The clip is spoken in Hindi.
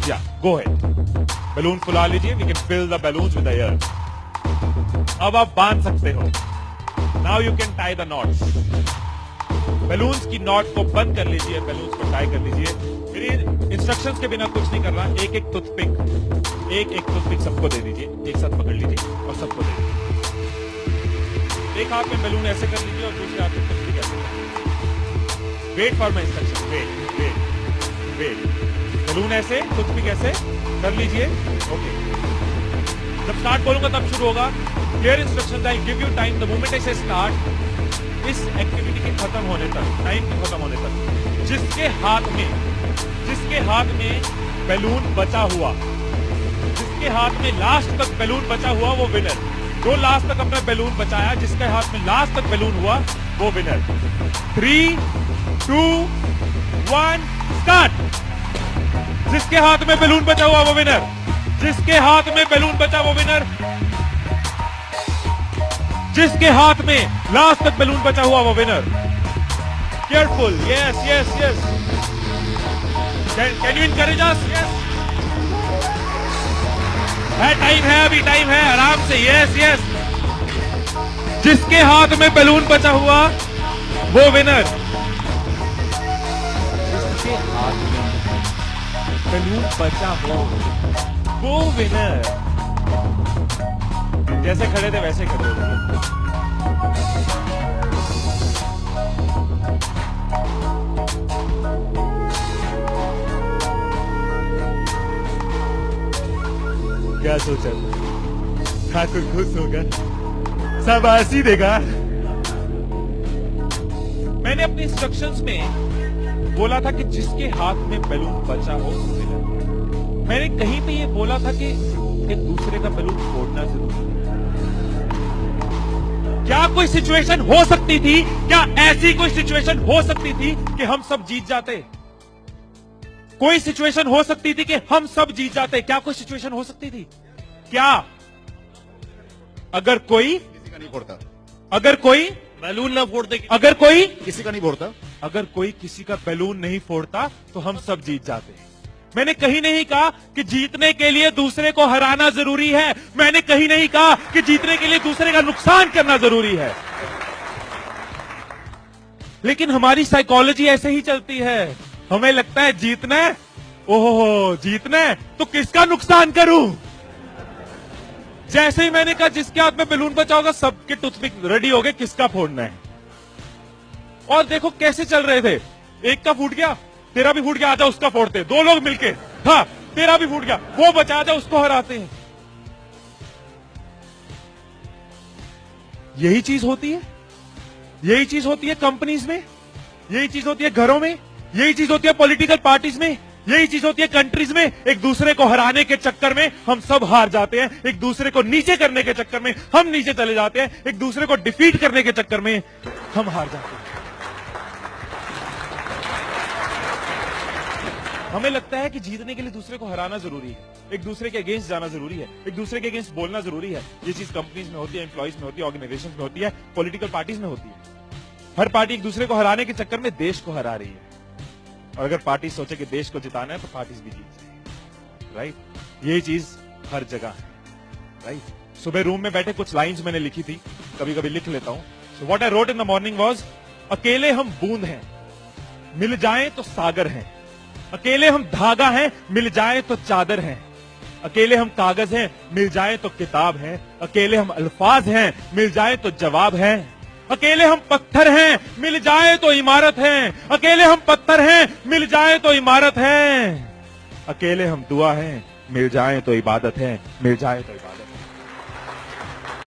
या गो हेड, बैलून फुला लीजिए, we can fill the balloons with the air. अब आप बांध सकते हो। Now you can tie the knots. Balloons की नॉट को बंद कर लीजिए, बैलून्स को टाई कर लीजिए। मेरे इंस्ट्रक्शंस के बिना कुछ नहीं करना। एक एक टूथपिक सबको दे दीजिए, एक साथ पकड़ लीजिए और सबको दे दीजिए। एक हाथ में बैलून ऐसे कर लीजिए और दूसरे हाथ में टूथपिक ऐसे कर लीजिए। Wait for my instruction, wait. Balloon ऐसे, टूथपिक ऐसे कर लीजिए। ओके, जब स्टार्ट बोलूंगा तब शुरू होगा। Clear instructions, I give you time the moment I से स्टार्ट। इस एक्टिविटी के खत्म होने तक, टाइम के खत्म होने तक, जिसके हाथ में बैलून बचा हुआ, जिसके हाथ में लास्ट तक बैलून बचा हुआ वो विनर। जो लास्ट तक अपना बैलून बचाया, जिसके हाथ में लास्ट तक बैलून हुआ वो विनर। 3, 2, 1 स्टार्ट। जिसके हाथ में बैलून बचा हुआ वो विनर। जिसके हाथ में बैलून बचा वो विनर। जिसके हाथ में लास्ट तक बैलून बचा हुआ वो winner. Careful, yes. Can you encourage us? Yes. Time है, अभी टाइम है, आराम से। यस। जिसके हाथ में बैलून बचा हुआ वो विनर। जिसके हाथ में बैलून बचा हुआ वो विनर। जैसे खड़े थे वैसे खड़े हो। क्या सोचा ठाकुर खुश होगा, शाबाशी देगा। मैंने अपने इंस्ट्रक्शंस में बोला था कि जिसके हाथ में बैलून बचा हो वो विनर। मैंने कहीं पे ये बोला था कि एक दूसरे का बैलून फोड़ना जरूरी है। क्या कोई सिचुएशन हो सकती थी, क्या ऐसी कोई सिचुएशन हो सकती थी कि हम सब जीत जाते? कोई सिचुएशन हो सकती थी कि हम सब जीत जाते? क्या कोई सिचुएशन हो सकती थी? क्या? अगर कोई किसी का नहीं फोड़ता, अगर कोई बैलून ना फोड़ते, अगर कोई किसी का नहीं फोड़ता, अगर कोई किसी का बैलून नहीं फोड़ता तो हम सब जीत जाते। मैंने कहीं नहीं कहा कि जीतने के लिए दूसरे को हराना जरूरी है। मैंने कहीं नहीं कहा कि जीतने के लिए दूसरे का नुकसान करना जरूरी है। लेकिन हमारी साइकोलॉजी ऐसे ही चलती है। हमें लगता है जीतना है, ओहो जीतना है तो किसका नुकसान करूं। जैसे ही मैंने कहा जिसके हाथ में बैलून बचा होगा, सबके टूथपिक रेडी हो गए, किसका फोड़ना है। और देखो कैसे चल रहे थे। एक का फूट गया, तेरा भी फूट गया, आजा उसका फोड़ते। दो लोग मिलके, हाँ तेरा भी फूट गया, वो बचा, आजा उसको हराते हैं। यही चीज होती है, यही चीज होती है कंपनीज में, यही चीज होती है घरों में, यही चीज होती है पॉलिटिकल पार्टीज में, यही चीज होती है कंट्रीज में। एक दूसरे को हराने के चक्कर में हम सब हार जाते हैं। एक दूसरे को नीचे करने के चक्कर में हम नीचे चले जाते हैं। एक दूसरे को डिफीट करने के चक्कर में हम हार जाते हैं। हमें लगता है कि जीतने के लिए दूसरे को हराना जरूरी है, एक दूसरे के अगेंस्ट जाना जरूरी है, एक दूसरे के अगेंस्ट बोलना जरूरी है। ये चीज कंपनीज में होती है, एम्प्लॉइज में होती है, ऑर्गेनाइजेशन में होती है, पॉलिटिकल पार्टीज में होती है। हर पार्टी एक दूसरे को हराने के चक्कर में देश को हरा रही है। और अगर पार्टी सोचे कि देश को जिताना है तो पार्टीज भी जीत जाएगी। राइट, यही चीज हर जगह है। राइट, सुबह रूम में बैठे कुछ लाइंस मैंने लिखी थी, कभी कभी लिख लेता हूं। So what I wrote in the morning was, अकेले हम बूंद हैं, मिल जाएं तो सागर हैं। अकेले हम धागा हैं, मिल जाए तो चादर हैं। अकेले हम कागज हैं, मिल जाए तो किताब हैं। अकेले हम अल्फाज हैं, मिल जाए तो जवाब हैं। अकेले हम पत्थर हैं, मिल जाए तो इमारत है। अकेले हम पत्थर हैं, मिल जाए तो इमारत है। अकेले हम दुआ हैं, मिल जाए तो इबादत है, मिल जाए तो इबादत है।